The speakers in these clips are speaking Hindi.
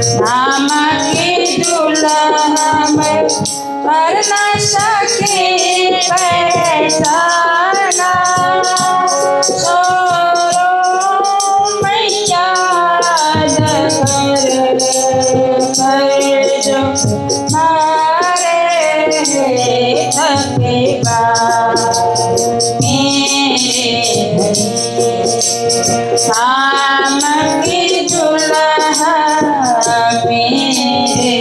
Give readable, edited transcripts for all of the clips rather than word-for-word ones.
धाम की दुल्हा मैं कर न सके पहचाना। छोड़ो मैया कर जो मारे थके शाम की दुल्हा मेरे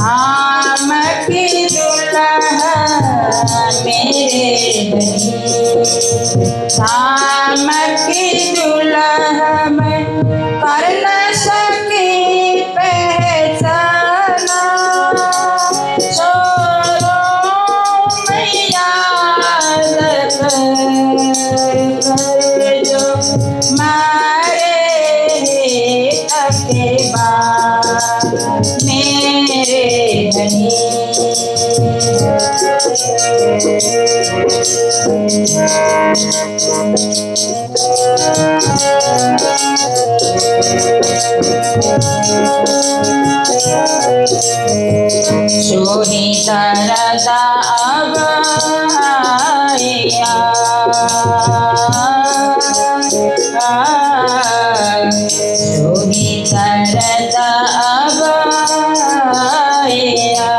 शाम की दुल्हा मेरे शाम की दुल्हा मैं कर न सकी पहचाना। छोड़ो मैया कर जो मारे थके मेरे धनी। सोनी तरदा अब आया सोनी तरदा अब आया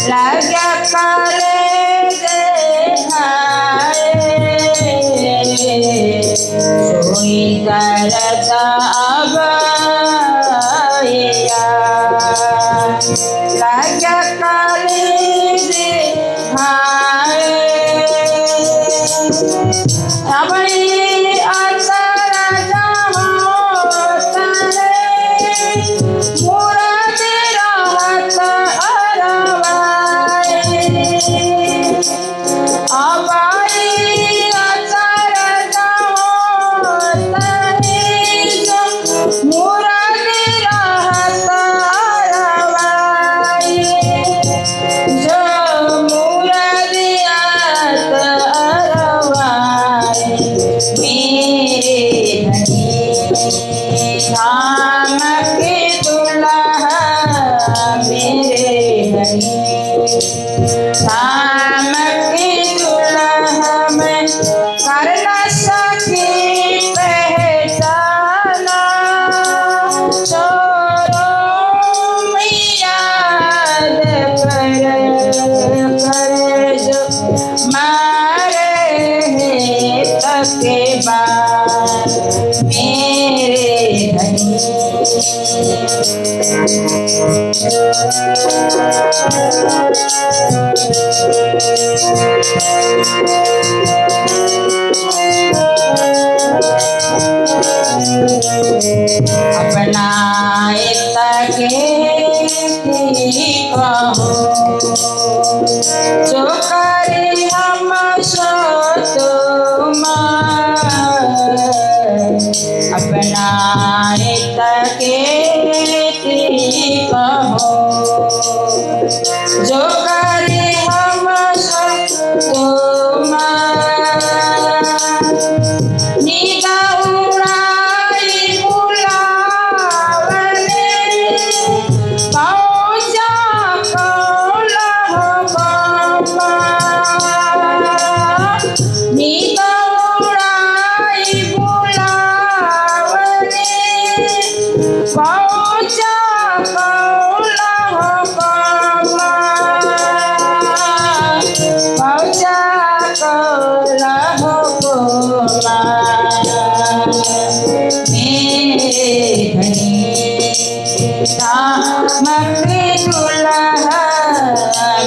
लगा काले देखाए सोनी तरदा अब आया लगा काले देखाए अबई आसारा जाता है मुराद राहत अरवाए अबई आसारा जाता है मुराद राहत अरवाए जो मुराद अरवाए मेरे धनी। शाम के दुल्हा मेरे धनी शाम के दुल्हा मैं कर न सकी पहचाना। छोड़ो मैया कर जो मारे थके मेरे धनी। अपना तके कहो जो करे हम सो तुम अपना तके कहो जो करे हम सो तुम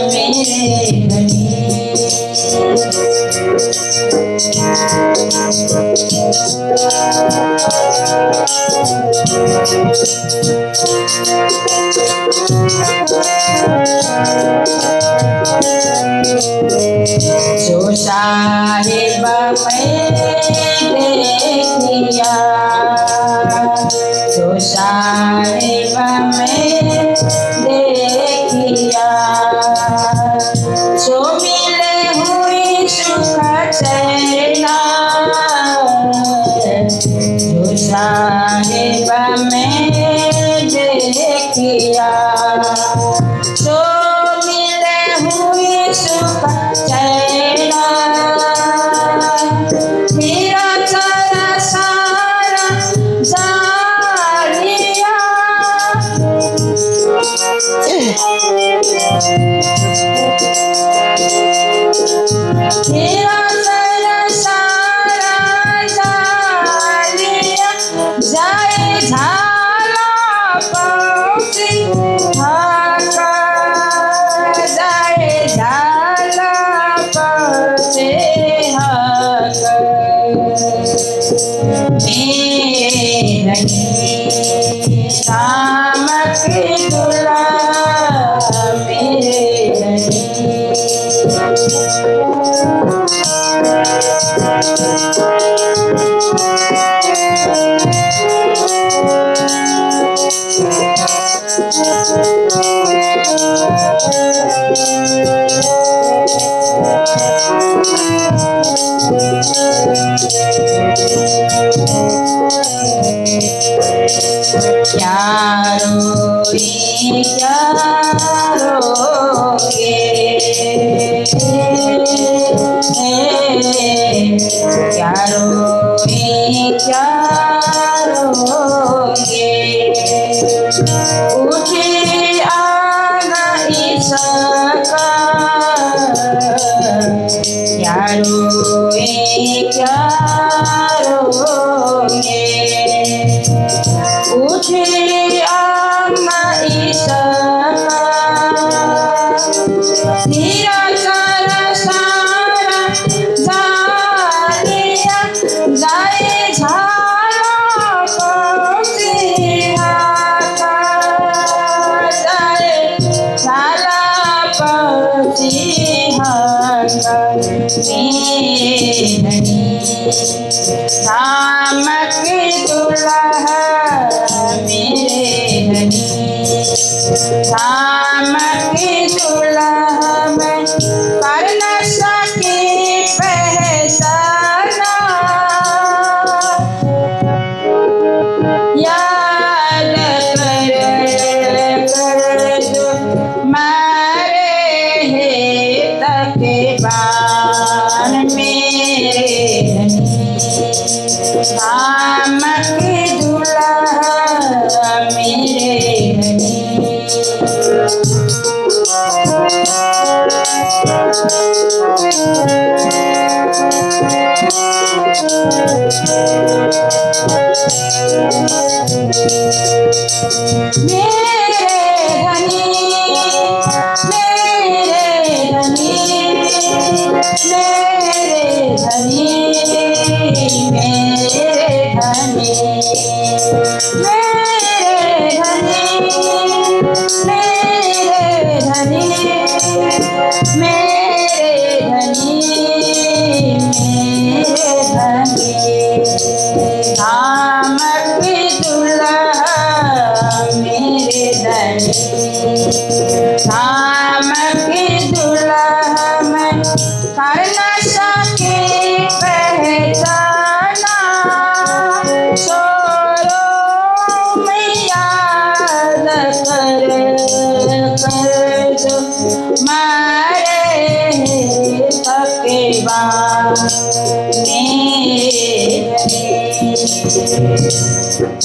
मेरे धनी। जो साहिब मैंने किया, जो साहिब मैंने किया, सो मिले हुई सुख चैना। जो साहिब मैंने किया, सो मिले हुई सुख चैना। मेरा सारा सारा जालिया, मेरा सारा जालिया, जाए झाला पहुँची हाका, जाए झाला पहुँचे हाका। मेरे राम की दुला मेरे धनी। क्या रोई क्या रोगे, क्या रोई क्या रोगे। उठी आना इसका, क्या रोई क्या रोगे। उठे आमा ईसा, तेरा सारा सारा जालिया, जाए झाला पहुँचे हाका, जाए झाला पहुँचे हाका। मेरे धनी राम की दुल्हा मेरे धनी। राम की दुल्हा में कर न सकी पहचाना। याद कर जो मारे है तके बान मेरे धनी। राम की दुल्हा मेरे धनी।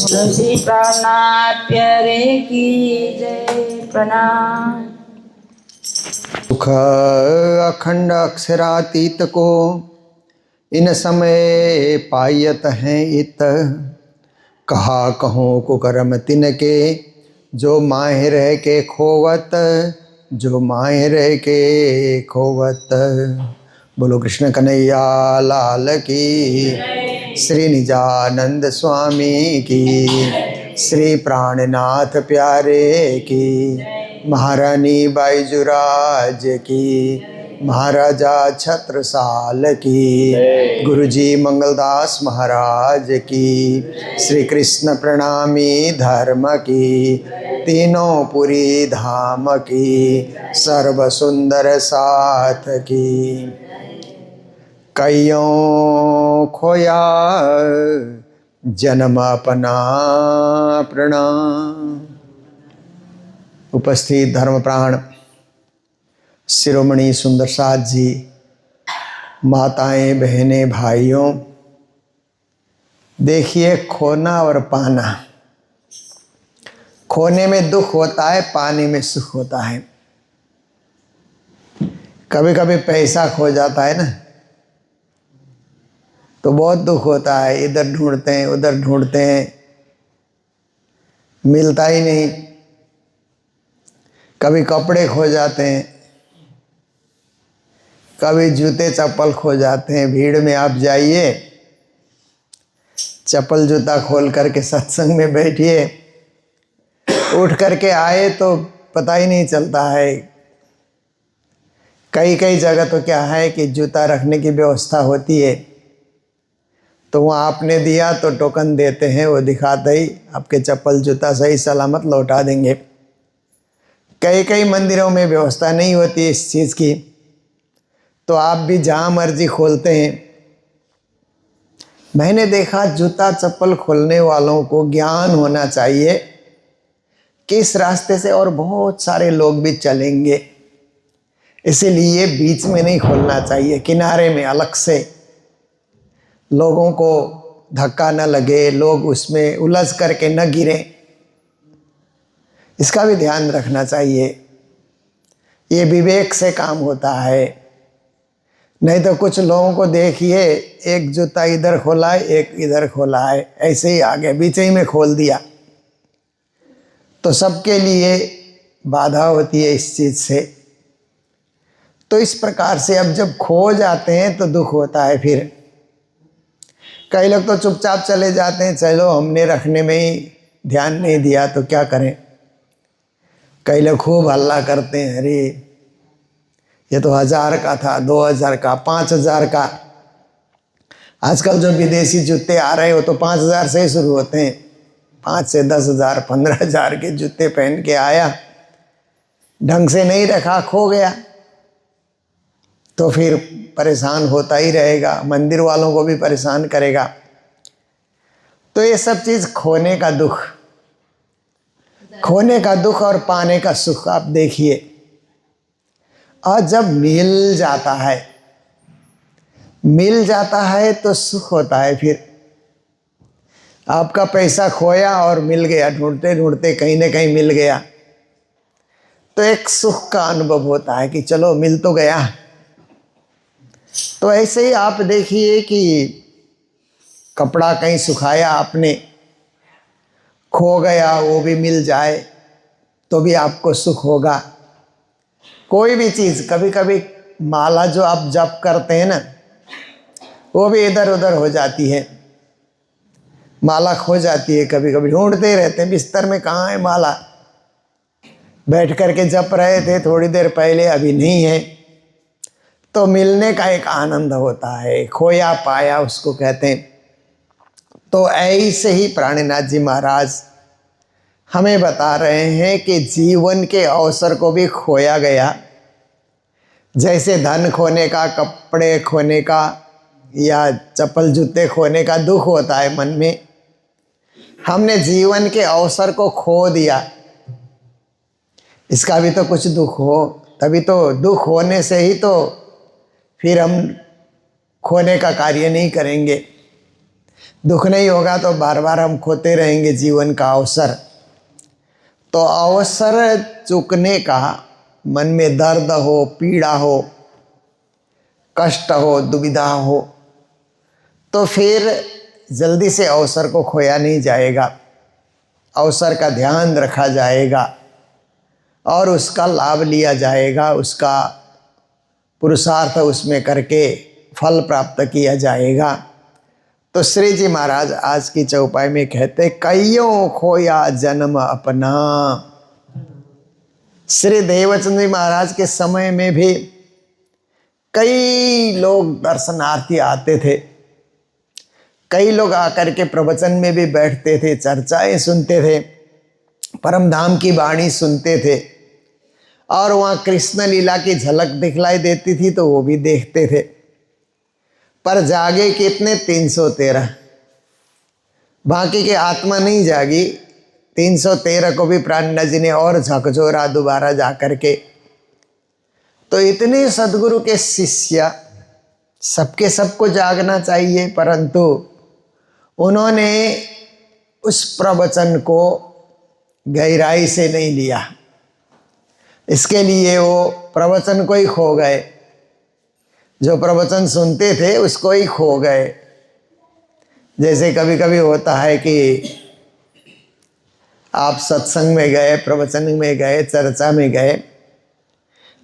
तुलसी प्राणात प्यारे की जय। प्रणाम। सुख अखंड अक्षरातीत को इन समय पायत हैं इत। कहा कहूँ कुकर्म तिनके जो माहिर के खोवत जो माए रह के खोवत। बोलो कृष्ण कन्हैया लाल की, श्री निजानंद स्वामी की, श्री प्राणनाथ प्यारे की, महारानी बाईजुराज की, महाराजा छत्रसाल की, गुरुजी मंगलदास महाराज की, श्री कृष्ण प्रणामी धर्म की, तीनों पुरी धाम की, सर्व सुंदर साथ की। कईयों खोया जन्म अपना प्रणाम। उपस्थित धर्म प्राण शिरोमणि सुंदर साथ जी, माताएं बहनें भाइयों, देखिए खोना और पाना, खोने में दुख होता है, पाने में सुख होता है। कभी कभी पैसा खो जाता है ना, तो बहुत दुख होता है, इधर ढूंढते हैं उधर ढूंढते हैं, मिलता ही नहीं। कभी कपड़े खो जाते हैं, कभी जूते चप्पल खो जाते हैं। भीड़ में आप जाइए, चप्पल जूता खोल करके सत्संग में बैठिए, उठ करके आए तो पता ही नहीं चलता है। कई कई जगह तो क्या है कि जूता रखने की व्यवस्था होती है, तो वहाँ आपने दिया तो टोकन देते हैं, वो दिखाते ही आपके चप्पल जूता सही सलामत लौटा देंगे। कई कई मंदिरों में व्यवस्था नहीं होती इस चीज़ की, तो आप भी जहाँ मर्जी खोलते हैं। मैंने देखा जूता चप्पल खोलने वालों को ज्ञान होना चाहिए कि इस रास्ते से और बहुत सारे लोग भी चलेंगे, इसीलिए बीच में नहीं खोलना चाहिए, किनारे में अलग से, लोगों को धक्का न लगे, लोग उसमें उलझ करके न गिरें, इसका भी ध्यान रखना चाहिए। ये विवेक से काम होता है। नहीं तो कुछ लोगों को देखिए, एक जूता इधर खोला है एक इधर खोला है, ऐसे ही आगे बीच ही में खोल दिया, तो सबके लिए बाधा होती है इस चीज़ से। तो इस प्रकार से अब जब खो जाते हैं तो दुख होता है। फिर कई लोग तो चुपचाप चले जाते हैं, चलो हमने रखने में ही ध्यान नहीं दिया तो क्या करें। कई लोग खूब हल्ला करते हैं, अरे ये तो 1000 का था, 2000 का, 5000 का। आजकल जो विदेशी जूते आ रहे हो तो 5000 से ही शुरू होते हैं। 5 से 10,000 15,000 के जूते पहन के आया, ढंग से नहीं रखा, खो गया, तो फिर परेशान होता ही रहेगा, मंदिर वालों को भी परेशान करेगा। तो ये सब चीज़ खोने का दुख, खोने का दुख और पाने का सुख आप देखिए। और जब मिल जाता है तो सुख होता है। फिर आपका पैसा खोया और मिल गया, ढूंढते ढूंढते कहीं ना कहीं मिल गया, तो एक सुख का अनुभव होता है कि चलो मिल तो गया। तो ऐसे ही आप देखिए कि कपड़ा कहीं सुखाया आपने, खो गया, वो भी मिल जाए तो भी आपको सुख होगा। कोई भी चीज़, कभी कभी माला जो आप जप करते हैं ना, वो भी इधर उधर हो जाती है, माला खो जाती है। कभी कभी ढूंढते रहते हैं बिस्तर में, कहाँ है माला, बैठ करके जप रहे थे थोड़ी देर पहले, अभी नहीं है, तो मिलने का एक आनंद होता है, खोया पाया उसको कहते हैं। तो ऐसे ही प्राणनाथ जी महाराज हमें बता रहे हैं कि जीवन के अवसर को भी खोया गया। जैसे धन खोने का, कपड़े खोने का या चप्पल जूते खोने का दुख होता है मन में, हमने जीवन के अवसर को खो दिया, इसका भी तो कुछ दुख हो, तभी तो दुख होने से ही तो फिर हम खोने का कार्य नहीं करेंगे। दुख नहीं होगा तो बार बार हम खोते रहेंगे जीवन का अवसर। तो अवसर चूकने का, मन में दर्द हो, पीड़ा हो, कष्ट हो, दुविधा हो, तो फिर जल्दी से अवसर को खोया नहीं जाएगा, अवसर का ध्यान रखा जाएगा। और उसका लाभ लिया जाएगा, उसका पुरुषार्थ उसमें करके फल प्राप्त किया जाएगा। तो श्री जी महाराज आज की चौपाई में कहते, कईयों खोया जन्म अपना। श्री देवचंद जी महाराज के समय में भी कई लोग दर्शनार्थी आते थे, कई लोग आकर के प्रवचन में भी बैठते थे, चर्चाएं सुनते थे, परम धाम की वाणी सुनते थे, और वहाँ कृष्ण लीला की झलक दिखलाई देती थी तो वो भी देखते थे। पर जागे कितने? 313। बाकी के आत्मा नहीं जागी। 313 को भी प्राणनाथ जी ने और झकझोरा दोबारा जा कर के। तो इतने सदगुरु के शिष्य, सबके सबको जागना चाहिए, परंतु उन्होंने उस प्रवचन को गहराई से नहीं लिया। इसके लिए वो प्रवचन को ही खो गए, जो प्रवचन सुनते थे उसको ही खो गए। जैसे कभी कभी होता है कि आप सत्संग में गए, प्रवचन में गए, चर्चा में गए,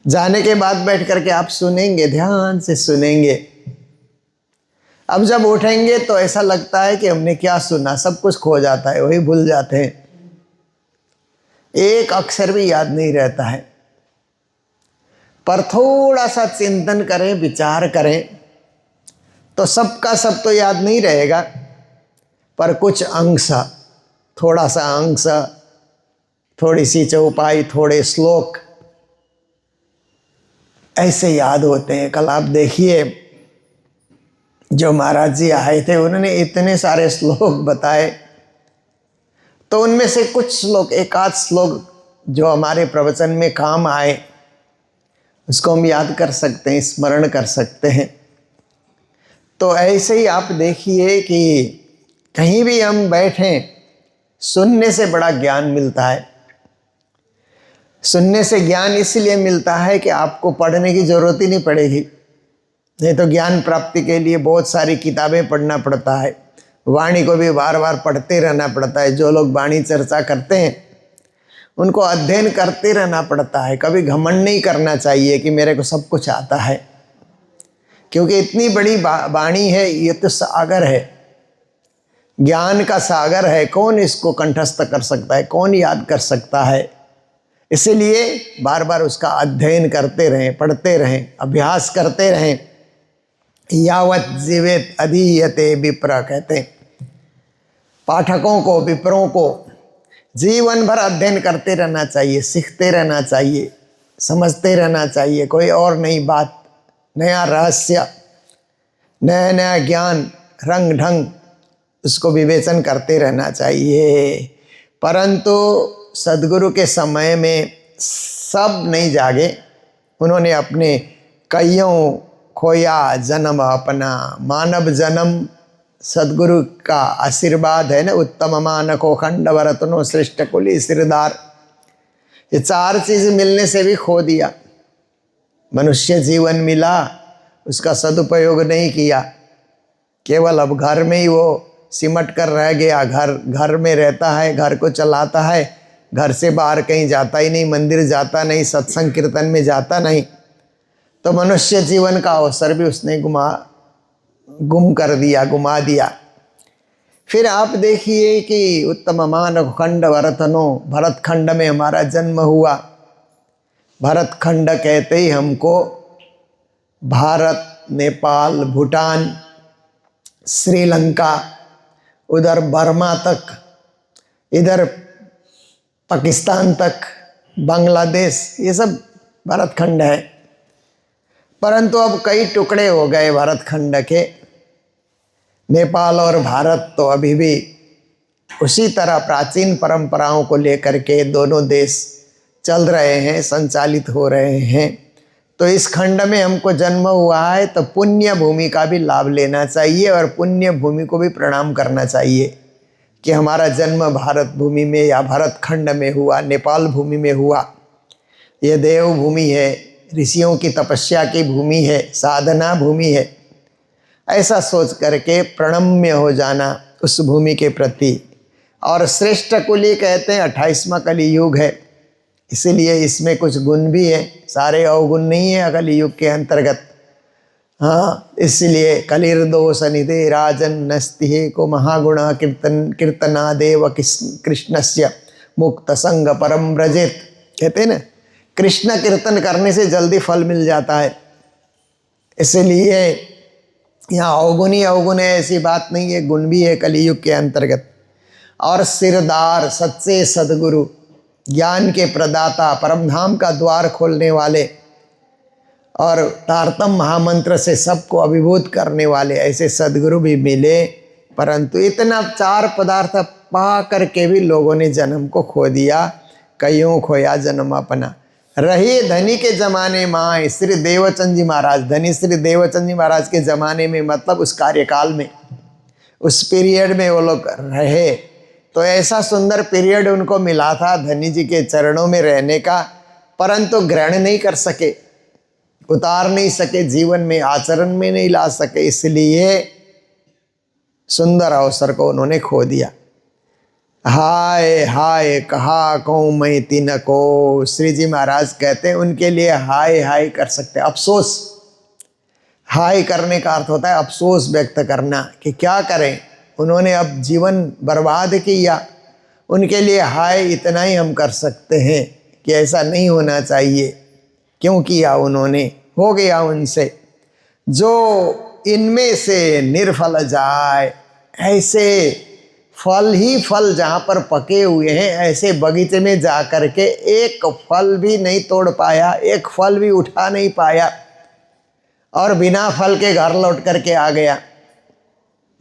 जाने के बाद बैठ करके आप सुनेंगे, ध्यान से सुनेंगे। अब जब उठेंगे तो ऐसा लगता है कि हमने क्या सुना, सब कुछ खो जाता है, वही भूल जाते हैं, एक अक्षर भी याद नहीं रहता है। पर थोड़ा सा चिंतन करें, विचार करें तो सबका सब तो याद नहीं रहेगा, पर कुछ अंश, थोड़ा सा अंश, थोड़ी सी चौपाई, थोड़े श्लोक ऐसे याद होते हैं। कल आप देखिए जो महाराज जी आए थे, उन्होंने इतने सारे श्लोक बताए, तो उनमें से कुछ श्लोक, एक आध श्लोक जो हमारे प्रवचन में काम आए, उसको हम याद कर सकते हैं, स्मरण कर सकते हैं। तो ऐसे ही आप देखिए कि कहीं भी हम बैठें, सुनने से बड़ा ज्ञान मिलता है। सुनने से ज्ञान इसलिए मिलता है कि आपको पढ़ने की ज़रूरत ही नहीं पड़ेगी। नहीं तो ज्ञान प्राप्ति के लिए बहुत सारी किताबें पढ़ना पड़ता है, वाणी को भी बार बार पढ़ते रहना पड़ता है। जो लोग वाणी चर्चा करते हैं उनको अध्ययन करते रहना पड़ता है। कभी घमंड नहीं करना चाहिए कि मेरे को सब कुछ आता है, क्योंकि इतनी बड़ी वाणी है, ये तो सागर है, ज्ञान का सागर है। कौन इसको कंठस्थ कर सकता है, कौन याद कर सकता है? इसीलिए बार बार उसका अध्ययन करते रहें, पढ़ते रहें, अभ्यास करते रहें। यावत जीवेत अधीयते विप्र, कहते हैं पाठकों को, विप्रों को जीवन भर अध्ययन करते रहना चाहिए, सीखते रहना चाहिए, समझते रहना चाहिए। कोई और नई बात, नया रहस्य, नया नया ज्ञान, रंग ढंग, उसको विवेचन करते रहना चाहिए। परंतु सद्गुरु के समय में सब नहीं जागे, उन्होंने अपने कईयों खोया जन्म अपना। मानव जन्म सद्गुरु का आशीर्वाद है ना, उत्तम मानको खंड वरतनो श्रेष्ठ कुली सिरदार, ये चार चीज़ मिलने से भी खो दिया। मनुष्य जीवन मिला, उसका सदुपयोग नहीं किया, केवल अब घर में ही वो सिमट कर रह गया। घर में रहता है, घर को चलाता है, घर से बाहर कहीं जाता ही नहीं, मंदिर जाता नहीं, सत्संग कीर्तन में जाता नहीं। तो मनुष्य जीवन का अवसर भी उसने गुमा दिया। फिर आप देखिए कि उत्तम मानव खंड वरतनो, भरत खंड में हमारा जन्म हुआ। भरत खंड कहते ही हमको भारत, नेपाल, भूटान, श्रीलंका, उधर बर्मा तक, इधर पाकिस्तान तक, बांग्लादेश, ये सब भारत खंड है। परंतु अब कई टुकड़े हो गए भारत खंड के। नेपाल और भारत तो अभी भी उसी तरह प्राचीन परंपराओं को लेकर के दोनों देश चल रहे हैं, संचालित हो रहे हैं। तो इस खंड में हमको जन्म हुआ है तो पुण्य भूमि का भी लाभ लेना चाहिए और पुण्य भूमि को भी प्रणाम करना चाहिए कि हमारा जन्म भारत भूमि में या भारत खंड में हुआ, नेपाल भूमि में हुआ। ये देव भूमि है, ऋषियों की तपस्या की भूमि है, साधना भूमि है। ऐसा सोच करके प्रणम्य हो जाना उस भूमि के प्रति। और श्रेष्ठ कुली कहते हैं 28वां कली युग है, इसीलिए इसमें कुछ गुण भी है, सारे अवगुण नहीं है कलियुग के अंतर्गत। हाँ, इसलिए कलिर्दोष निधे राजन नस्ति को महागुण कीर्तनादेव कृष्णस्य मुक्त संग परम व्रजेत। कहते हैं ना, कृष्ण कीर्तन करने से जल्दी फल मिल जाता है। इसलिए यहाँ अवगुण ही अवगुण है ऐसी बात नहीं है, गुण भी है कलियुग के अंतर्गत। और सिरदार सच्चे सदगुरु, ज्ञान के प्रदाता, परमधाम का द्वार खोलने वाले और तारतम महामंत्र से सबको अभिभूत करने वाले ऐसे सदगुरु भी मिले। परंतु इतना 4 पदार्थ पा करके भी लोगों ने जन्म को खो दिया, कईयों खोया जन्म अपना। रही धनी के ज़माने माँ श्री देवचंद जी महाराज, धनी श्री देवचंद जी महाराज के ज़माने में, मतलब उस कार्यकाल में, उस पीरियड में वो लोग रहे। तो ऐसा सुंदर पीरियड उनको मिला था धनी जी के चरणों में रहने का, परंतु ग्रहण नहीं कर सके, उतार नहीं सके, जीवन में आचरण में नहीं ला सके, इसलिए सुंदर अवसर को उन्होंने खो दिया। हाय हाय कहा कहूँ मैं तीन को, श्री जी महाराज कहते हैं उनके लिए हाय हाय कर सकते, अफसोस। हाय करने का अर्थ होता है अफसोस व्यक्त करना कि क्या करें, उन्होंने अब जीवन बर्बाद किया। उनके लिए हाय इतना ही हम कर सकते हैं कि ऐसा नहीं होना चाहिए, क्यों किया उन्होंने, हो गया उनसे। जो इनमें से निर्फल जाए, ऐसे फल ही फल जहाँ पर पके हुए हैं, ऐसे बगीचे में जा कर के एक फल भी नहीं तोड़ पाया, एक फल भी उठा नहीं पाया और बिना फल के घर लौट करके आ गया।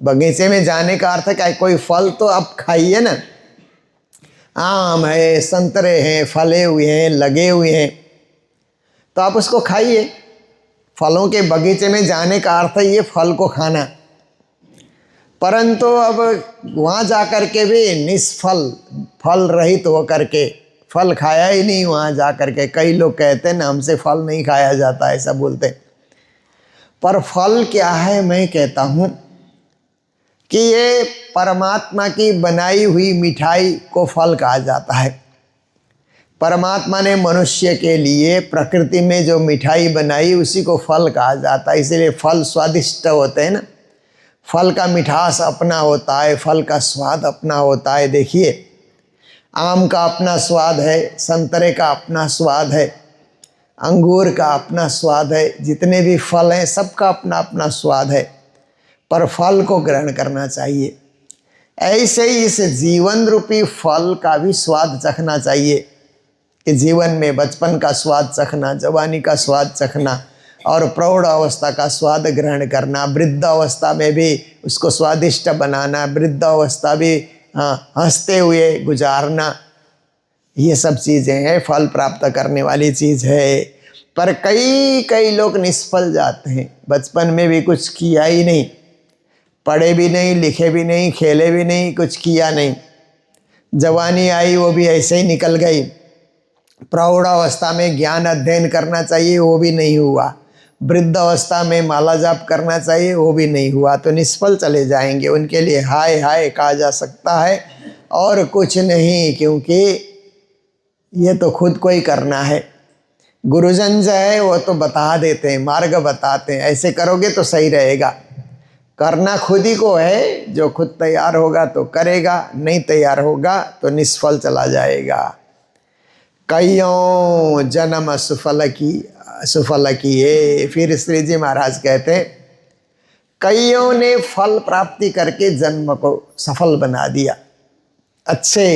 बगीचे में जाने का अर्थ क्या, कोई फल तो आप खाइए ना। आम है, संतरे हैं, फले हुए हैं, लगे हुए हैं, तो आप उसको खाइए। फलों के बगीचे में जाने का अर्थ है ये फल को खाना। परंतु अब वहाँ जा कर के भी निष्फल, फल रहित हो करके, फल खाया ही नहीं वहाँ जा कर के। कई लोग कहते हैं ना हमसे फल नहीं खाया जाता, ऐसा बोलते। पर फल क्या है, मैं कहता हूँ कि ये परमात्मा की बनाई हुई मिठाई को फल कहा जाता है। परमात्मा ने मनुष्य के लिए प्रकृति में जो मिठाई बनाई उसी को फल कहा जाता है। इसीलिए फल स्वादिष्ट होते हैं ना, फल का मिठास अपना होता है, फल का स्वाद अपना होता है। देखिए, आम का अपना स्वाद है, संतरे का अपना स्वाद है, अंगूर का अपना स्वाद है, जितने भी फल हैं सबका अपना अपना स्वाद है, पर फल को ग्रहण करना चाहिए। ऐसे ही इस जीवन रूपी फल का भी स्वाद चखना चाहिए कि जीवन में बचपन का स्वाद चखना, जवानी का स्वाद चखना और प्रौढ़ अवस्था का स्वाद ग्रहण करना, वृद्ध अवस्था में भी उसको स्वादिष्ट बनाना, वृद्ध अवस्था भी हंसते हुए गुजारना, ये सब चीज़ें हैं, फल प्राप्त करने वाली चीज़ है। पर कई लोग निष्फल जाते हैं, बचपन में भी कुछ किया ही नहीं, पढ़े भी नहीं, लिखे भी नहीं, खेले भी नहीं, कुछ किया नहीं, जवानी आई वो भी ऐसे ही निकल गई, प्रौढ़ अवस्था में ज्ञान अध्ययन करना चाहिए वो भी नहीं हुआ, वृद्ध अवस्था में माला जाप करना चाहिए वो भी नहीं हुआ, तो निष्फल चले जाएंगे। उनके लिए हाय हाय कहा जा सकता है और कुछ नहीं, क्योंकि ये तो खुद को ही करना है। गुरुजन जो है वो तो बता देते हैं, मार्ग बताते हैं, ऐसे करोगे तो सही रहेगा। करना खुद ही को है, जो खुद तैयार होगा तो करेगा, नहीं तैयार होगा तो निष्फल चला जाएगा। कईयों जन्म सुफल किए। फिर श्री जी महाराज कहते हैं कईयों ने फल प्राप्ति करके जन्म को सफल बना दिया, अच्छे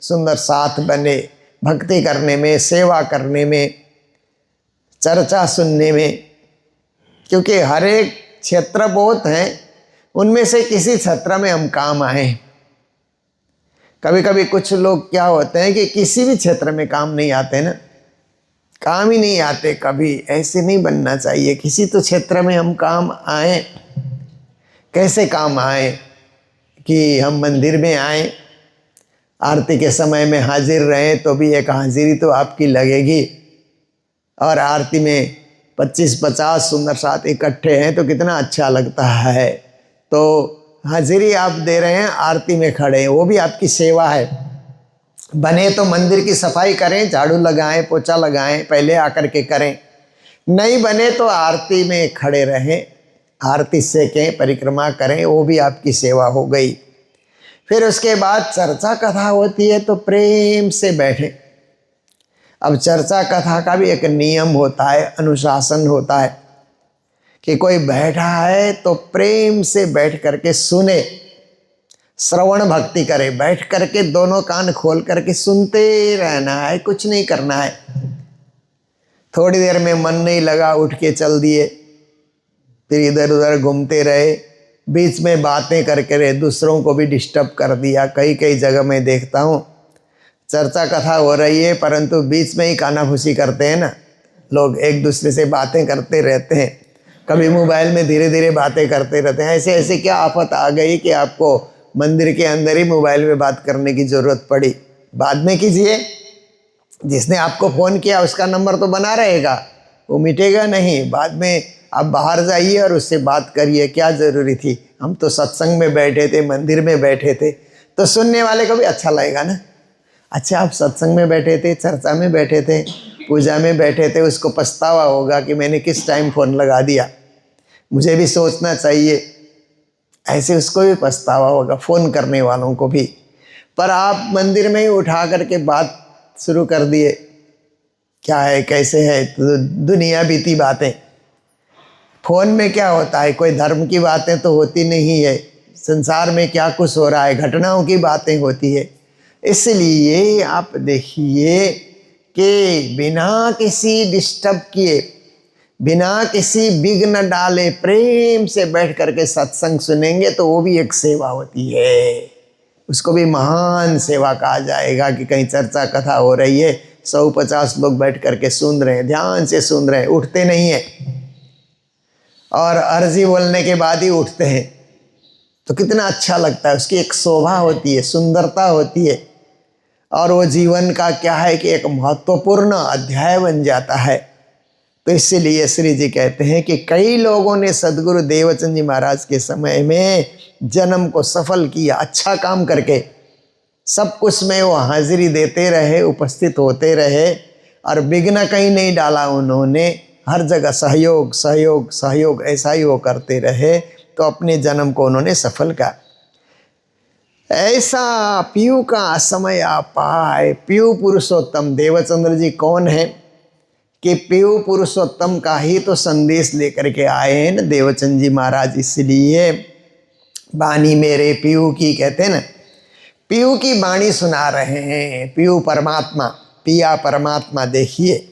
सुंदर साथ बने, भक्ति करने में, सेवा करने में, चर्चा सुनने में, क्योंकि हर एक क्षेत्र बहुत हैं, उनमें से किसी क्षेत्र में हम काम आए। कभी कभी कुछ लोग क्या होते हैं कि किसी भी क्षेत्र में काम नहीं आते ना, काम ही नहीं आते कभी, ऐसे नहीं बनना चाहिए। किसी तो क्षेत्र में हम काम आए। कैसे काम आए कि हम मंदिर में आए, आरती के समय में हाजिर रहें तो भी एक हाजिरी तो आपकी लगेगी, और आरती में 25-50 सुंदर साथ इकट्ठे हैं तो कितना अच्छा लगता है। तो हाजिरी आप दे रहे हैं, आरती में खड़े हैं, वो भी आपकी सेवा है। बने तो मंदिर की सफाई करें, झाड़ू लगाएं, पोछा लगाएं, पहले आकर के करें। नहीं बने तो आरती में खड़े रहें, आरती सेकें, परिक्रमा करें, वो भी आपकी सेवा हो गई। फिर उसके बाद चर्चा कथा होती है तो प्रेम से बैठें। अब चर्चा कथा का भी एक नियम होता है, अनुशासन होता है कि कोई बैठा है तो प्रेम से बैठ करके सुने, श्रवण भक्ति करे, बैठ करके दोनों कान खोल करके सुनते रहना है, कुछ नहीं करना है। थोड़ी देर में मन नहीं लगा, उठ के चल दिए, फिर इधर उधर घूमते रहे, बीच में बातें करके रहे, दूसरों को भी डिस्टर्ब कर दिया। कई कई जगह मैं देखता हूँ चर्चा कथा हो रही है परंतु बीच में ही कानाफूसी करते हैं ना लोग, एक दूसरे से बातें करते रहते हैं, कभी मोबाइल में धीरे धीरे बातें करते रहते हैं। ऐसे ऐसे क्या आफत आ गई कि आपको मंदिर के अंदर ही मोबाइल में बात करने की ज़रूरत पड़ी। बाद में कीजिए, जिसने आपको फ़ोन किया उसका नंबर तो बना रहेगा, वो मिटेगा नहीं। बाद में आप बाहर जाइए और उससे बात करिए, क्या ज़रूरी थी। हम तो सत्संग में बैठे थे, मंदिर में बैठे थे, तो सुनने वाले को भी अच्छा लगेगा ना। अच्छा, आप सत्संग में बैठे थे, चर्चा में बैठे थे, पूजा में बैठे थे, उसको पछतावा होगा कि मैंने किस टाइम फ़ोन लगा दिया, मुझे भी सोचना चाहिए। ऐसे उसको भी पछतावा होगा, फ़ोन करने वालों को भी। पर आप मंदिर में ही उठा करके बात शुरू कर दिए, क्या है, कैसे है, तो दुनिया बीती बातें। फ़ोन में क्या होता है, कोई धर्म की बातें तो होती नहीं है, संसार में क्या कुछ हो रहा है, घटनाओं की बातें होती है। इसलिए आप देखिए कि बिना किसी डिस्टर्ब किए, बिना किसी विघ्न डाले प्रेम से बैठ करके सत्संग सुनेंगे तो वो भी एक सेवा होती है, उसको भी महान सेवा कहा जाएगा। कि कहीं चर्चा कथा हो रही है, 150 लोग बैठ करके सुन रहे हैं, ध्यान से सुन रहे हैं, उठते नहीं हैं और अर्जी बोलने के बाद ही उठते हैं, तो कितना अच्छा लगता है। उसकी एक शोभा होती है, सुंदरता होती है, और वो जीवन का क्या है कि एक महत्वपूर्ण अध्याय बन जाता है। तो इसीलिए श्री जी कहते हैं कि कई लोगों ने सदगुरु देवचंद जी महाराज के समय में जन्म को सफल किया, अच्छा काम करके सब कुछ में वो हाजिरी देते रहे, उपस्थित होते रहे और विघ्न कहीं नहीं डाला उन्होंने। हर जगह सहयोग सहयोग सहयोग ऐसा ही वो करते रहे, तो अपने जन्म को उन्होंने सफल किया। ऐसा पीयू का समय आ पाए। पीयू पुरुषोत्तम देवचंद्र जी कौन है कि पीयू पुरुषोत्तम का ही तो संदेश लेकर के आए हैं न देवचंद जी महाराज। इसलिए बानी मेरे पीयू की, कहते हैं ना, पीयू की बाणी सुना रहे हैं। पीयू परमात्मा, पिया परमात्मा, देखिए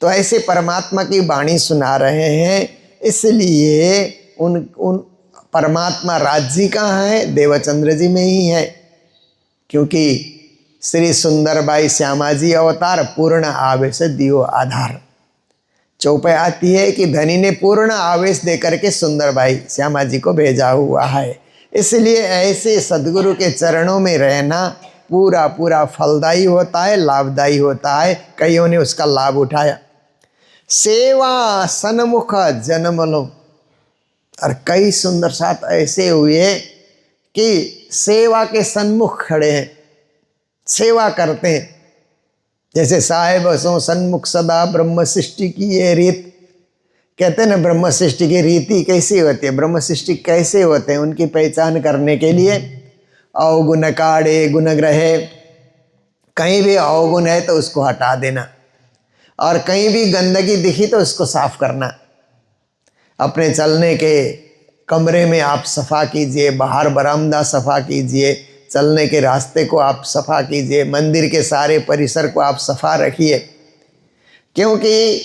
तो ऐसे परमात्मा की बाणी सुना रहे हैं। इसलिए उन परमात्मा राज्य कहाँ है, देवचंद्र जी में ही है। क्योंकि श्री सुंदरबाई श्यामा जी अवतार पूर्ण आवेश दियो आधार। चौपाई आती है कि धनी ने पूर्ण आवेश देकर के सुंदरबाई श्यामा जी को भेजा हुआ है। इसलिए ऐसे सद्गुरु के चरणों में रहना पूरा पूरा फलदायी होता है, लाभदायी होता है। कईयों ने उसका लाभ उठाया। सेवा सन्मुख जन्म लो, और कई सुंदर साथ ऐसे हुए कि सेवा के सन्मुख खड़े हैं, सेवा करते हैं। जैसे साहेब असो सन्मुख सदा ब्रह्म सृष्टि की ये रीत, कहते हैं ना, ब्रह्म सृष्टि की रीति कैसी होती है, ब्रह्म सृष्टि कैसे होते हैं, उनकी पहचान करने के लिए अवगुण काढ़े गुण ग्रहे, कहीं भी अवगुण है तो उसको हटा देना, और कहीं भी गंदगी दिखी तो उसको साफ करना। अपने चलने के कमरे में आप सफ़ा कीजिए, बाहर बरामदा सफ़ा कीजिए, चलने के रास्ते को आप सफ़ा कीजिए, मंदिर के सारे परिसर को आप सफ़ा रखिए। क्योंकि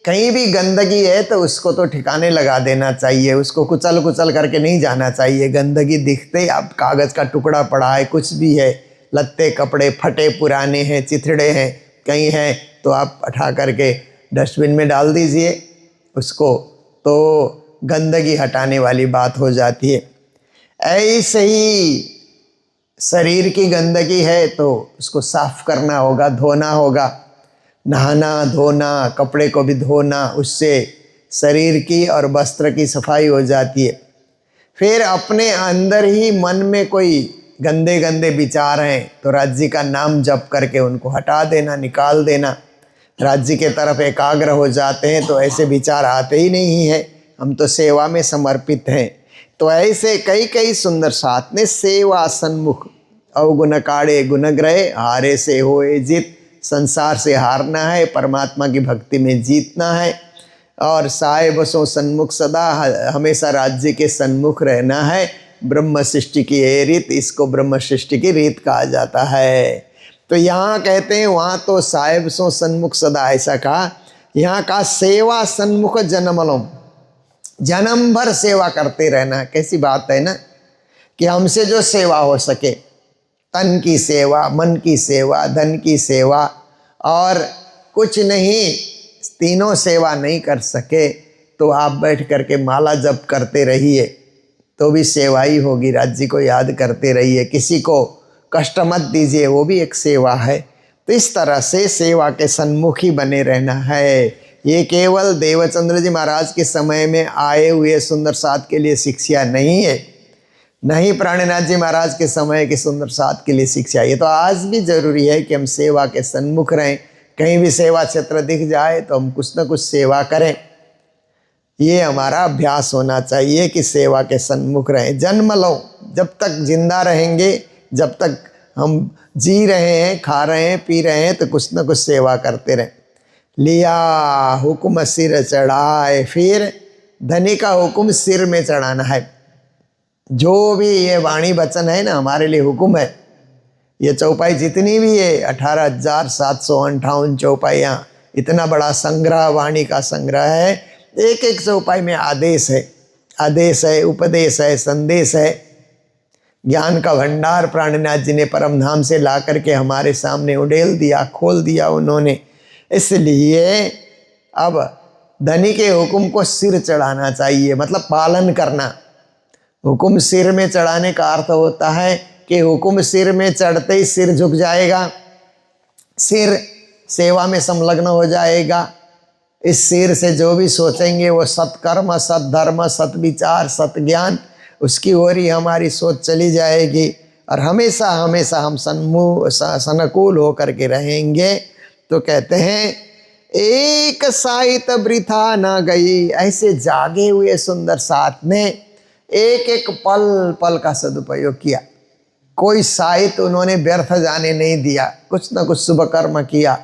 कहीं भी गंदगी है तो उसको तो ठिकाने लगा देना चाहिए, उसको कुचल कुचल करके नहीं जाना चाहिए। गंदगी दिखते ही आप, कागज़ का टुकड़ा पड़ा है, कुछ भी है, लत्ते कपड़े फटे पुराने हैं, चिथड़े हैं, कहीं हैं, तो आप उठा करके डस्टबिन में डाल दीजिए उसको, तो गंदगी हटाने वाली बात हो जाती है। ऐसे ही शरीर की गंदगी है तो उसको साफ करना होगा, धोना होगा, नहाना धोना, कपड़े को भी धोना, उससे शरीर की और वस्त्र की सफाई हो जाती है। फिर अपने अंदर ही मन में कोई गंदे गंदे विचार हैं तो राज्य का नाम जप करके उनको हटा देना, निकाल देना। राज्य के तरफ एकाग्र हो जाते हैं तो ऐसे विचार आते ही नहीं है। हम तो सेवा में समर्पित हैं। तो ऐसे कई कई सुंदर साथ ने सेवा सन्मुख अवगुण काढ़े गुण ग्रहे, हारे से होए जीत। संसार से हारना है, परमात्मा की भक्ति में जीतना है। और साए बसों सन्मुख सदा, हमेशा राज्य के सन्मुख रहना है। ब्रह्म सृष्टि की ये रीत, इसको ब्रह्म सृष्टि की रीत कहा जाता है। तो यहाँ कहते हैं वहाँ तो साहेब सो सन्मुख सदा, ऐसा कहा। यहाँ का सेवा सन्मुख जन्मलोम, जन्म भर सेवा करते रहना। कैसी बात है ना कि हमसे जो सेवा हो सके, तन की सेवा, मन की सेवा, धन की सेवा, और कुछ नहीं, तीनों सेवा नहीं कर सके तो आप बैठ करके माला जप करते रहिए तो भी सेवा ही होगी। राज्य को याद करते रहिए, किसी को कष्ट मत दीजिए, वो भी एक सेवा है। तो इस तरह से सेवा के सन्मुख ही बने रहना है। ये केवल देवचंद्र जी महाराज के समय में आए हुए सुंदर साथ के लिए शिक्षा नहीं है, नहीं प्राणनाथ जी महाराज के समय के सुंदर साथ के लिए शिक्षा। ये तो आज भी जरूरी है कि हम सेवा के सन्मुख रहें। कहीं भी सेवा क्षेत्र दिख जाए तो हम कुछ न कुछ सेवा करें। ये हमारा अभ्यास होना चाहिए कि सेवा के सन्मुख रहें। जन्म लो, जब तक जिंदा रहेंगे, जब तक हम जी रहे हैं, खा रहे हैं, पी रहे हैं, तो कुछ न कुछ सेवा करते रहें। लिया हुक्म सिर चढ़ाए, फिर धनी का हुक्म सिर में चढ़ाना है। जो भी ये वाणी वचन है ना, हमारे लिए हुक्म है। ये चौपाई जितनी भी है, 18,758 चौपाइयाँ, इतना बड़ा संग्रह, वाणी का संग्रह है। एक एक चौपाई में आदेश है, आदेश है, उपदेश है, संदेश है। ज्ञान का भंडार प्राणनाथ जी ने परम धाम से ला करके हमारे सामने उड़ेल दिया, खोल दिया उन्होंने। इसलिए अब धनी के हुक्म को सिर चढ़ाना चाहिए, मतलब पालन करना। हुक्म सिर में चढ़ाने का अर्थ होता है कि हुक्म सिर में चढ़ते ही सिर झुक जाएगा, सिर सेवा में संलग्न हो जाएगा। इस सिर से जो भी सोचेंगे वो सत्कर्म, सत्धर्म, सत्विचार, सत्ज्ञान, उसकी ओर ही हमारी सोच चली जाएगी और हमेशा हमेशा हम सनुकूल होकर के रहेंगे। तो कहते हैं एक साहित वृथा न गई, ऐसे जागे हुए सुंदर साथ ने एक एक पल पल का सदुपयोग किया। कोई साहित्य उन्होंने व्यर्थ जाने नहीं दिया, कुछ न कुछ शुभ कर्म किया,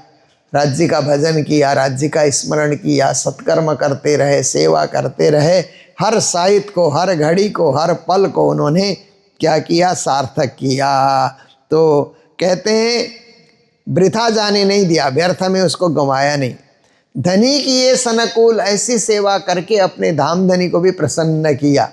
राज्य का भजन किया, राज्य का स्मरण किया, सत्कर्म करते रहे, सेवा करते रहे। हर साहित्य को, हर घड़ी को, हर पल को उन्होंने क्या किया, सार्थक किया। तो कहते हैं वृथा जाने नहीं दिया, व्यर्थ में उसको गंवाया नहीं। धनी की ये सनकुल ऐसी सेवा करके अपने धाम धनी को भी प्रसन्न किया,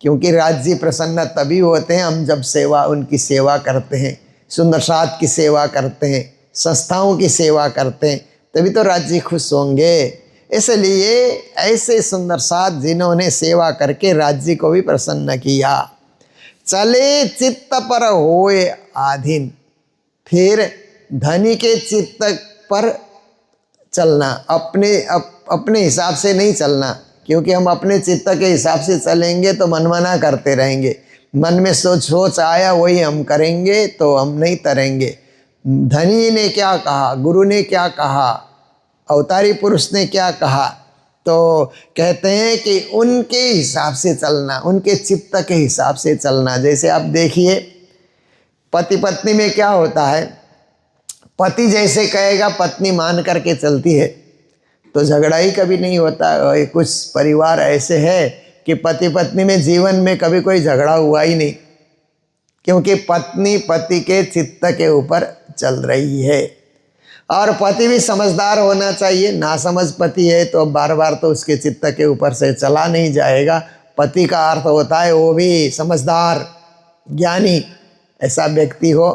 क्योंकि राज्य प्रसन्न तभी होते हैं हम जब सेवा, उनकी सेवा करते हैं, सुंदर साथ की सेवा करते हैं, संस्थाओं की सेवा करते हैं, तभी तो राज्य खुश होंगे। इसलिए ऐसे सुंदर साथ जिन्होंने सेवा करके राज्य को भी प्रसन्न किया। चले चित्त पर होए आधीन, फिर धनी के चित्त पर चलना, अपने हिसाब से नहीं चलना, क्योंकि हम अपने चित्त के हिसाब से चलेंगे तो मनमाना करते रहेंगे। मन में सोच आया वही हम करेंगे तो हम नहीं तरेंगे। धनी ने क्या कहा, गुरु ने क्या कहा, अवतारी पुरुष ने क्या कहा, तो कहते हैं कि उनके हिसाब से चलना, उनके चित्त के हिसाब से चलना। जैसे आप देखिए पति पत्नी में क्या होता है, पति जैसे कहेगा पत्नी मान करके चलती है तो झगड़ा ही कभी नहीं होता। कुछ परिवार ऐसे है कि पति पत्नी में जीवन में कभी कोई झगड़ा हुआ ही नहीं, क्योंकि पत्नी पति के चित्त के ऊपर चल रही है। और पति भी समझदार होना चाहिए, नासमझ पति है तो बार बार तो उसके चित्त के ऊपर से चला नहीं जाएगा। पति का अर्थ होता है वो भी समझदार, ज्ञानी ऐसा व्यक्ति हो,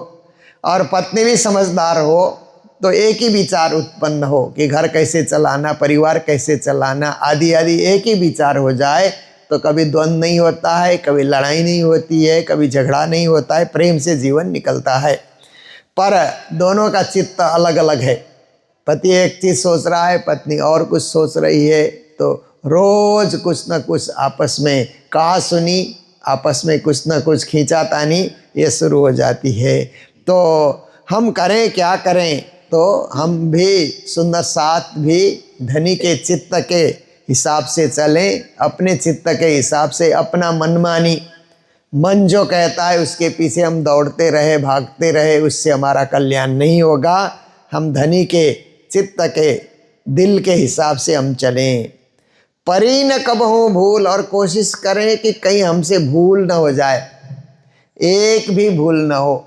और पत्नी भी समझदार हो, तो एक ही विचार उत्पन्न हो कि घर कैसे चलाना, परिवार कैसे चलाना, आदि आदि एक ही विचार हो जाए तो कभी द्वंद्व नहीं होता है, कभी लड़ाई नहीं होती है, कभी झगड़ा नहीं होता है, प्रेम से जीवन निकलता है। पर दोनों का चित्त अलग अलग है, पति एक चीज़ सोच रहा है, पत्नी और कुछ सोच रही है, तो रोज़ कुछ न कुछ आपस में कहा सुनी, आपस में कुछ न कुछ खींचातानी ये शुरू हो जाती है। तो हम करें क्या करें, तो हम भी सुंदर साथ भी धनी के चित्त के हिसाब से चलें, अपने चित्त के हिसाब से, अपना मनमानी मन जो कहता है उसके पीछे हम दौड़ते रहे, भागते रहे, उससे हमारा कल्याण नहीं होगा। हम धनी के चित्त के दिल के हिसाब से हम चलें। परी न कबहू भूल, और कोशिश करें कि कहीं हमसे भूल न हो जाए, एक भी भूल न हो,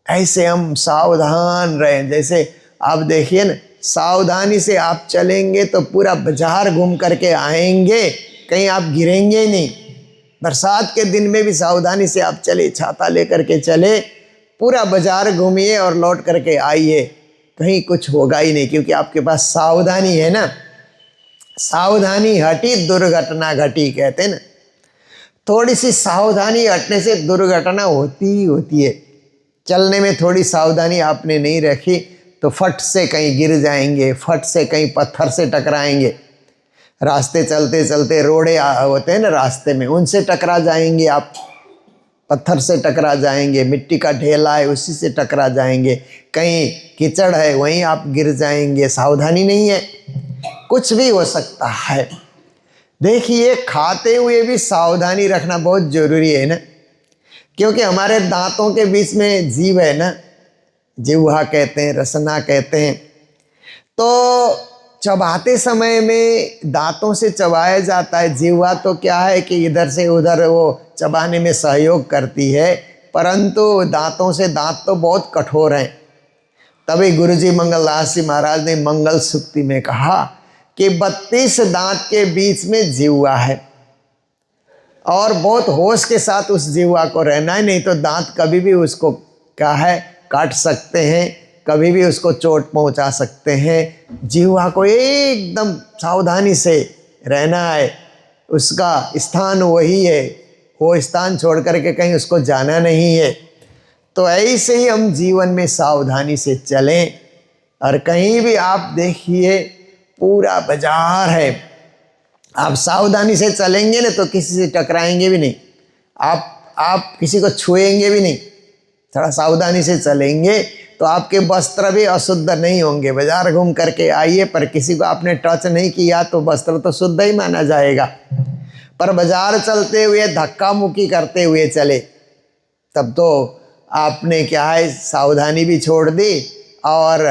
ऐसे हम सावधान रहें। जैसे आप देखिए ना, सावधानी से आप चलेंगे तो पूरा बाजार घूम करके आएंगे, कहीं आप गिरेंगे नहीं। बरसात के दिन में भी सावधानी से आप चले, छाता लेकर के चले, पूरा बाजार घूमिए और लौट करके आइए, कहीं कुछ होगा ही नहीं, क्योंकि आपके पास सावधानी है ना। सावधानी हटी दुर्घटना घटी, कहते हैं ना। थोड़ी सी सावधानी हटने से दुर्घटना होती ही होती है। चलने में थोड़ी सावधानी आपने नहीं रखी तो फट से कहीं गिर जाएंगे, फट से कहीं पत्थर से टकराएंगे। रास्ते चलते चलते रोड़े होते हैं ना रास्ते में, उनसे टकरा जाएंगे आप, पत्थर से टकरा जाएंगे, मिट्टी का ढेला है उसी से टकरा जाएंगे, कहीं कीचड़ है वहीं आप गिर जाएंगे। सावधानी नहीं है, कुछ भी हो सकता है। देखिए, खाते हुए भी सावधानी रखना बहुत ज़रूरी है ना, क्योंकि हमारे दांतों के बीच में जीभ है ना, जिह्वा कहते हैं, रसना कहते हैं। तो चबाते समय में दांतों से चबाया जाता है। जिह्वा तो क्या है कि इधर से उधर वो चबाने में सहयोग करती है, परंतु दांतों से दांत तो बहुत कठोर हैं। तभी गुरुजी मंगलदास जी महाराज ने मंगल सूक्ति में कहा कि 32 दांत के बीच में जिह्वा है, और बहुत होश के साथ उस जिह्वा को रहना है, नहीं तो दांत कभी भी उसको क्या है काट सकते हैं, कभी भी उसको चोट पहुंचा सकते हैं। जिह्वा को एकदम सावधानी से रहना है, उसका स्थान वही है, वो स्थान छोड़ करके कहीं उसको जाना नहीं है। तो ऐसे ही हम जीवन में सावधानी से चलें। और कहीं भी आप देखिए पूरा बाजार है, आप सावधानी से चलेंगे ना तो किसी से टकराएंगे भी नहीं, आप किसी को छुएंगे भी नहीं। थोड़ा सावधानी से चलेंगे तो आपके वस्त्र भी अशुद्ध नहीं होंगे। बाजार घूम करके आइए, पर किसी को आपने टच नहीं किया तो वस्त्र तो शुद्ध ही माना जाएगा। पर बाजार चलते हुए धक्का मुक्की करते हुए चले, तब तो आपने क्या है सावधानी भी छोड़ दी और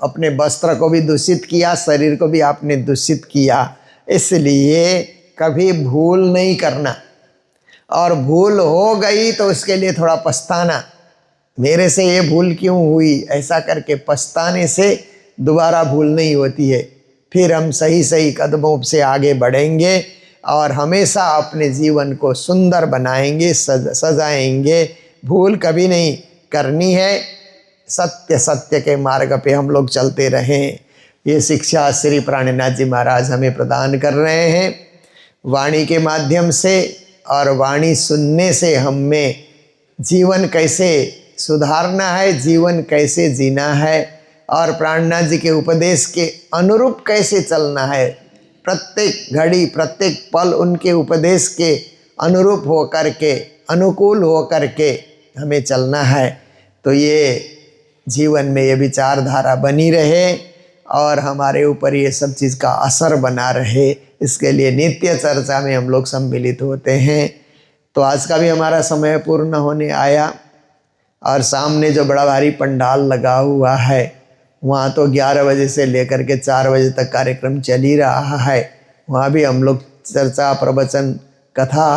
अपने वस्त्र को भी दूषित किया, शरीर को भी आपने दूषित किया। इसलिए कभी भूल नहीं करना, और भूल हो गई तो उसके लिए थोड़ा पछताना, मेरे से ये भूल क्यों हुई, ऐसा करके पछताने से दोबारा भूल नहीं होती है। फिर हम सही सही कदमों से आगे बढ़ेंगे और हमेशा अपने जीवन को सुंदर बनाएंगे, सजाएंगे। भूल कभी नहीं करनी है, सत्य सत्य के मार्ग पे हम लोग चलते रहें। ये शिक्षा श्री प्राणनाथ जी महाराज हमें प्रदान कर रहे हैं वाणी के माध्यम से, और वाणी सुनने से हमें जीवन कैसे सुधारना है, जीवन कैसे जीना है, और प्राणनाथ जी के उपदेश के अनुरूप कैसे चलना है। प्रत्येक घड़ी प्रत्येक पल उनके उपदेश के अनुरूप हो करके, अनुकूल हो करके हमें चलना है। तो ये जीवन में ये विचारधारा बनी रहे और हमारे ऊपर ये सब चीज़ का असर बना रहे, इसके लिए नित्य चर्चा में हम लोग सम्मिलित होते हैं। तो आज का भी हमारा समय पूर्ण होने आया, और सामने जो बड़ा भारी पंडाल लगा हुआ है वहाँ तो 11 बजे से लेकर के 4 बजे तक कार्यक्रम चल ही रहा है। वहाँ भी हम लोग चर्चा, प्रवचन, कथा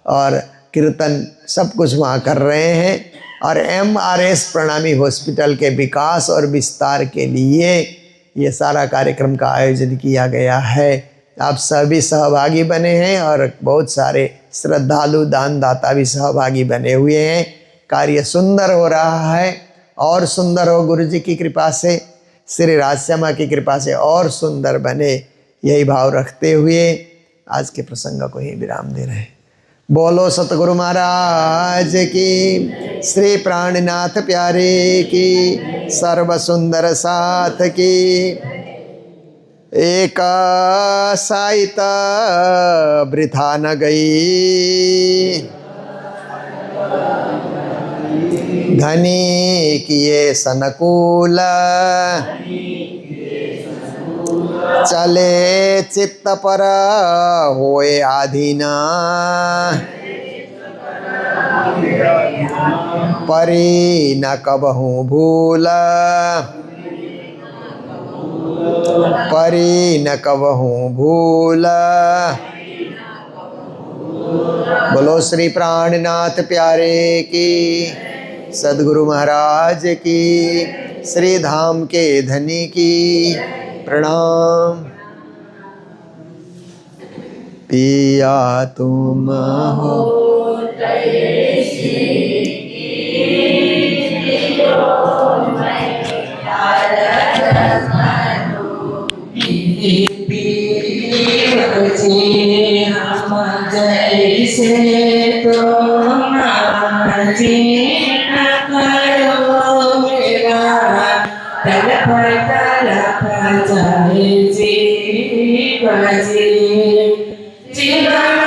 और कीर्तन सब कुछ वहाँ कर रहे हैं। और MRS प्रणामी हॉस्पिटल के विकास और विस्तार के लिए ये सारा कार्यक्रम का आयोजन किया गया है। आप सभी सहभागी बने हैं और बहुत सारे श्रद्धालु दानदाता भी सहभागी बने हुए हैं। कार्य सुंदर हो रहा है, और सुंदर हो गुरु जी की कृपा से, श्री राजश्यामा की कृपा से और सुंदर बने, यही भाव रखते हुए आज के प्रसंग को ही विराम दे रहे हैं। बोलो सतगुरु महाराज की, श्री प्राणनाथ प्यारे की, सर्व सुंदर साथ की। एक साइता वृथा न गई, धनी किए सनकूल चले चित्त पर होए आधीना परी न कबहूँ भूल परी न कबहूँ भूल। बोलो श्री प्राणनाथ प्यारे की, सद्गुरु महाराज की, श्री धाम के धनी की प्रणाम। पिया तुम हो हम जैसे तुम करो मेरा तड़प तड़प जाए जीवन जीवन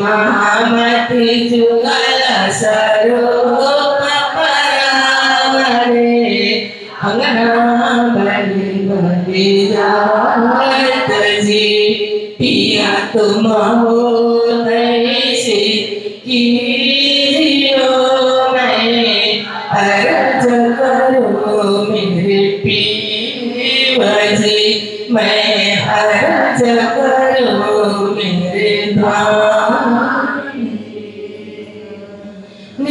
महामति जुगल स्वरूप परावरे बने जात जी पिया तुम हो नहीं